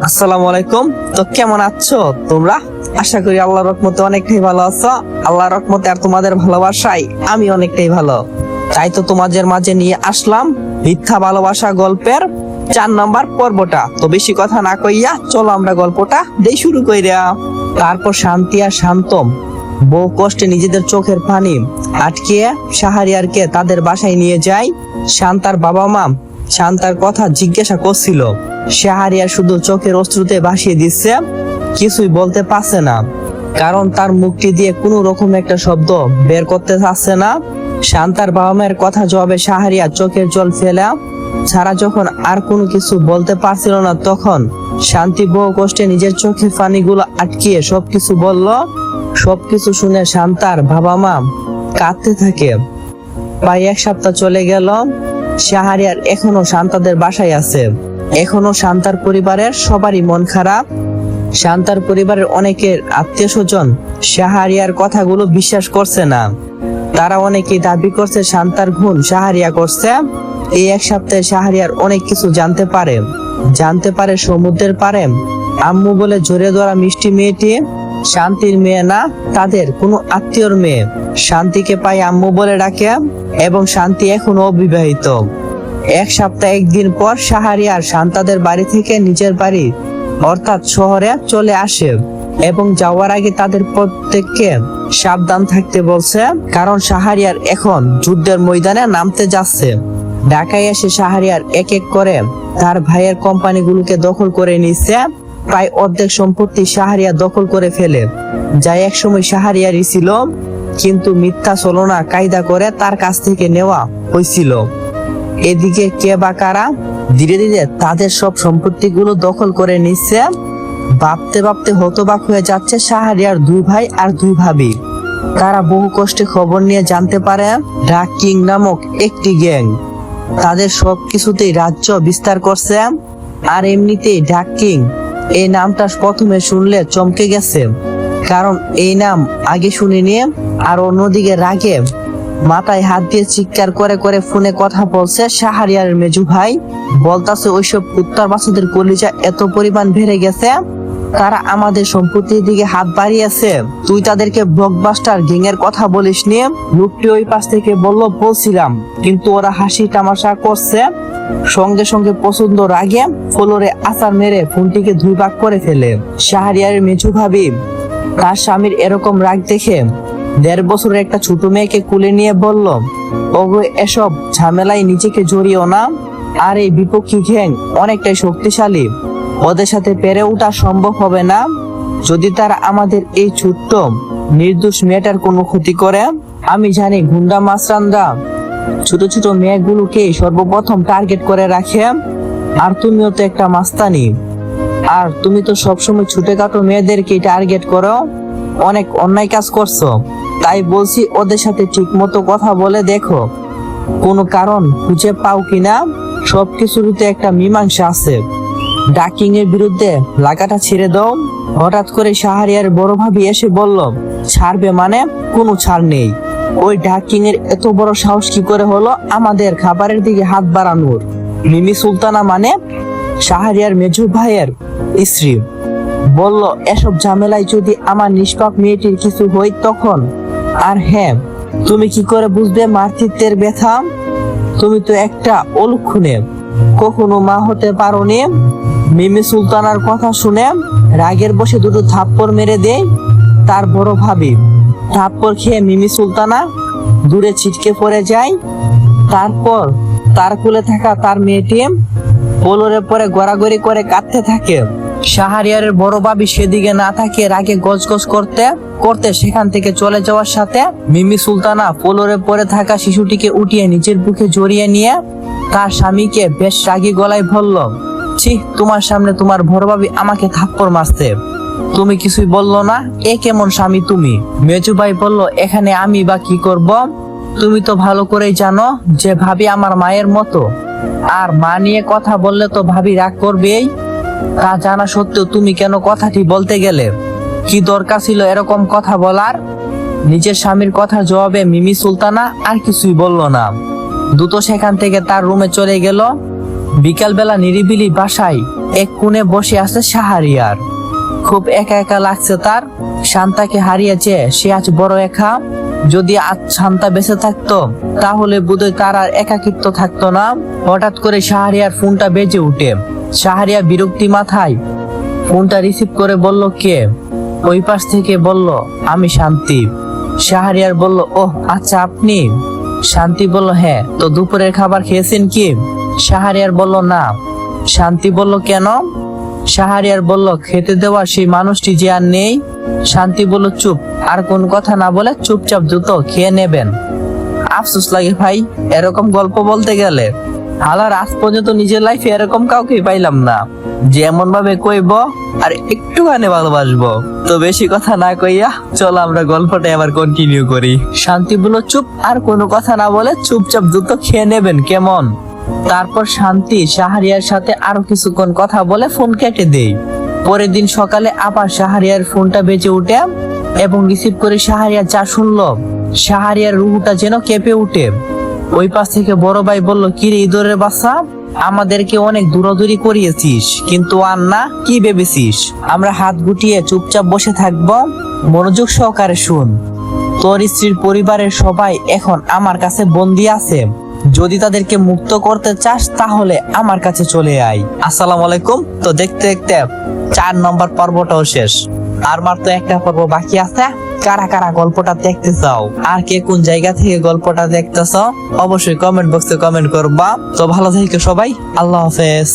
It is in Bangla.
আসসালামু আলাইকুম। তো কেমন আছো তোমরা? আশা করি আল্লাহর রহমতে অনেকটাই ভালো আছো। আল্লাহর রহমতে আর তোমাদের ভালোবাসায় আমি অনেকটাই ভালো। তাই তো তোমাদের মাঝে নিয়ে আসলাম মিথ্যা ভালোবাসা গল্পের 4 নম্বর পর্বটা। তো বেশি কথা না কইয়া চলো আমরা গল্পটা দিয়ে শুরু কইরা। তারপর শান্তি আর শান্তম বহু কষ্টে নিজেদের চোখের পানি আটকিয়ে শাহরিয়ারকে তাদের বাসায় নিয়ে যায়। শান্তার বাবা মা শান্তার কথা জিজ্ঞাসা করছিল। শাহরিয়ার শুধু চোখের অশ্রুতে ভাসিয়ে দিচ্ছে, কিছুই বলতে পারছে না, কারণ তার মুখটি দিয়ে কোনো রকম একটা শব্দ বের করতে পারছে না। শান্তার বাবা মায়ের কথা জবাবে শাহরিয়ার চোখের জল ফেলা ছাড়া যখন আর কোনো কিছু বলতে পারছিল না, তখন শান্তি বহু কষ্টে নিজের চোখের পানিগুলো আটকিয়ে সবকিছু বলল। সবকিছু শুনে শান্তার বাবা মা কাঁদতে থাকে। প্রায় 1 সপ্তাহ চলে গেল। শাহরিয়ার এখনো শান্তাদের বাসায় আছে। এখনো শান্তার পরিবারের সবারই মন খারাপ। শান্তার পরিবারের অনেকের আত্মীয় স্বজন শাহরিয়ার কথাগুলো বিশ্বাস করছে না। তারা অনেকেই দাবি করছে শান্তার খুন শাহরিয়া করছে। এই 1 সপ্তাহে শাহরিয়ার অনেক কিছু জানতে পারে সমুদ্রের পারে আম্মু বলে জড়িয়ে ধরা মিষ্টি মেয়েটি শান্তির মেয়ে না, তাদের কোনো আত্মীয়র মেয়ে। শান্তিকে পাই আম্মু বলে ডাকে এবং শান্তি এখনো অবিবাহিত। 1 সপ্তাহ 1 দিন পর শাহরিয়ার শান্তাদের বাড়ি থেকে নিজের বাড়ি অর্থাৎ শহরে চলে আসে এবং যাওয়ার আগে তাদের প্রত্যেককে সাবধান থাকতে বলছে, কারণ শাহরিয়ার এখন যুদ্ধের ময়দানে নামতে যাচ্ছে। ঢাকায় এসে শাহরিয়ার এক এক করে তার ভাইয়ের কোম্পানিগুলোকে দখল করে নিচ্ছে। প্রায় অর্ধেক সম্পত্তি শাহরিয়ার দখল করে ফেলে, যা একসময় শাহরিয়ারই ছিল, কিন্তু মিথ্যা ছলনা কায়দা করে তার কাছ থেকে নেওয়া হয়েছিল। এদিকে কে বা কারা ধীরে ধীরে তাদের সব সম্পত্তিগুলো দখল করে নিচ্ছে। ভাবতে ভাবতে হতবাক হয়ে যাচ্ছে শাহরিয়ার 2 ভাই আর 2 ভাবি। তারা বহু কষ্টে খবর নিয়ে জানতে পারে ডাক কিং নামক একটি গ্যাং তাদের সবকিছুতেই রাজ্য বিস্তার করছে। আর এমনিতেই ডাক কিং এই নামটা প্রথমে শুনলে চমকে গেছে, কারণ এই নাম আগে শুনিনি। আর অন্যদিকে রাগে মাথায় হাত দিয়ে চিৎকার করে করে ফোনে কথা বলছে শাহরিয়ারের মেজু ভাই। বলতাছে ওইসব কুত্তার বাচ্চাদের কলিজা এত পরিমাণ বেড়ে গেছে, তারা আমাদের সম্পত্তির দিকে হাত বাড়িয়েছে। তুই তাদেরকে ব্লকবাস্টার গ্যাং এর কথা বলিস নি? লোকটি ওই পাশ থেকে বলছিলাম, কিন্তু ওরা হাসি তামাশা করছে। সঙ্গে সঙ্গে পছন্দ রাগে ফ্লোরে আছাড় মেরে ফোনটিকে 2 ভাগ করে ফেলে। শাহরিয়ারের মেজু ভাবি তার স্বামীর এরকম রাগ দেখে 1.5 বছরের একটা ছোট মেয়েকে কুলে নিয়ে বলল, ওগো এসব ঝামেলায় নিজেকে জড়িও না। আর এই বিপক্ষী গ্যাং অনেকটাই শক্তিশালী, ওদের সাথে পেরে ওঠা সম্ভব হবে না। যদি তারা আমাদের এই ছোট্ট নির্দোষ মেয়েটার কোনো ক্ষতি করে, আমি জানি গুন্ডা মাস্তানরা ছোট ছোট মেয়েগুলোকে সর্বপ্রথম টার্গেট করে রাখে। আর তুমিও তো একটা মাস্তানি, আর তুমি তো সবসময় ছোটখাটো মেয়েদেরকে টার্গেট করো। অনেক অন্যায় কাজ করছো, তাই বলছি ওদের সাথে ঠিক মতো কথা বলে দেখো, কোনো কারণ খুঁজে পাও কিনা। সবকিছুতে একটা মীমাংসা আছে। ডাকিং এর বিরুদ্ধে লাগাটা ছেড়ে দাও। হঠাৎ করে শাহরিয়ার বড় ভাবি এসে বলল, ছাড়বে মানে? কোনো ছাড় নেই। ওই ডাকিং এর এত বড় সাহস কি করে হলো আমাদের খাবারের দিকে হাত বাড়ানোর? মিমি সুলতানা মানে শাহরিয়ার মেজু ভাইয়ের স্ত্রী বলল, এসব ঝামেলায় যদি আমার নিষ্পাপ মেয়েটির কিছু হয় তখন? আর হ্যাঁ, তুমি কি করে বুঝবে মাতৃত্বের ব্যথা? তুমি তো একটা অলক্ষণে কখনো মা হতে পারোনি। মিমি সুলতানার কথা শুনে রাগের বসে 2 থাপ্পড় মেরে দেয় তার বড় ভাবি। থাপ্পড় খেয়ে মিমি সুলতানা দূরে ছিটকে পড়ে যায়। তারপর তার কোলে থাকা তার মেয়েটি পোলরে পরে গড়াগড়ি করে কাঁদতে থাকে। শাহরিয়ারের বড় ভাবি সেদিকে না থাকে রাগে গজগজ করতে করতে সেখান থেকে চলে যাওয়ার সাথে মিমি সুলতানা পোলরে পরে থাকা শিশুটিকে উঠিয়ে নিজের বুকে জড়িয়ে নিয়ে তার স্বামীকে বেশ রাগী গলায় বলল, ছি, তোমার সামনে তোমার বড় ভাবি আমাকে থাপ্পড় মারছে, তুমি কিছুই বললো না? এ কেমন স্বামী তুমি? মেজু ভাই বলল, এখানে আমি বা কি করব? তুমি তো ভালো করেই জানো যে ভাবি আমার মায়ের মতো, আর মা নিয়ে কথা বললে তো ভাবি রাগ করবেই। তা জানা সত্ত্বেও তুমি কেন কথাটি বলতে গেলে? কি দরকার ছিল এরকম কথা বলার? নিজের স্বামীর কথা জবাবে মিমি সুলতানা আর কিছুই বলল না। দ্রুত সেখান থেকে তার রুমে চলে গেল। বিকালবেলা নিরিবিলি বাসায় এক কোণে বসে আছে শাহরিয়ার। খুব একা একা লাগছে তার। শান্তাকে হারিয়েছে সে আজ বড় একা। যদি আজ শান্তা বেঁচে থাকতো তাহলে বোধহয় তার আর একাকিত্ব থাকতো না। হঠাৎ করে শাহরিয়ার ফোনটা বেজে উঠে। শাহরিয়া বিরক্তি মাথায় ফোনটা রিসিভ করে বলল, কে? ওই পাশ থেকে বলল, আমি শান্তি। শাহরিয়ার বলল, ওহ আচ্ছা আপনি? শান্তি বলল, হ্যাঁ। তো দুপুরের খাবার খেয়েছেন কি? শাহরিয়ার বলল, না। শান্তি বলল, কেন? শাহরিয়ার বলল, খেতে দেওয়া সেই মানুষটি যে আর নেই। শান্তি বলল, চুপ। আর কোন কথা না বলে চুপচাপ দ্রুত খেয়ে নেবেন। আফসোস লাগে ভাই, এরকম গল্প বলতে গেলে হালার আজ পর্যন্ত নিজের লাইফে এরকম কাউকে পাইলাম না যে এমন ভাবে কইব আর একটুখানি ভালোবাসবো। তো বেশি কথা না কইয়া চলো আমরা গল্পটা আবার কন্টিনিউ করি। শান্তি বলল, চুপ। আর কোনো কথা না বলে চুপচাপ দ্রুত খেয়ে নেবেন, কেমন? তারপর শান্তি শাহরিয়ার সাথে আরো কিছুক্ষণ কথা বলে ফোন কেটে দেয়। পরের দিন সকালে আবার শাহরিয়ার ফোনটা বেজে উঠে এবং রিসিভ করে শাহরিয়ার যা শুনলো, শাহরিয়ার রুহটা যেন কেঁপে উঠে। ওই পাশ থেকে বড় ভাই বলল, কি রে ইঁদুরের বাচ্চা, আমাদেরকে অনেক দূরাদূরি করিয়েছিস, কিন্তু আর না, কি ভেবেছিস আমরা হাত গুটিয়ে চুপচাপ বসে থাকবো? মনোযোগ সহকারে শুন, তোর স্ত্রীর পরিবারের সবাই এখন আমার কাছে বন্দি আছে। যদি তাদেরকে মুক্ত করতে চাস তাহলে আমার কাছে চলে আয়। আসসালামু আলাইকুম। তো দেখতে দেখতে 4 নম্বর পর্বটাও শেষ, আর মাত্র একটা পর্ব বাকি আছে। কারা কারা গল্পটা দেখতে চাও আর কে কোন জায়গা থেকে গল্পটা দেখতেছ অবশ্যই কমেন্ট বক্সে কমেন্ট করবা। তো ভালো থেকো সবাই, আল্লাহ হাফেজ।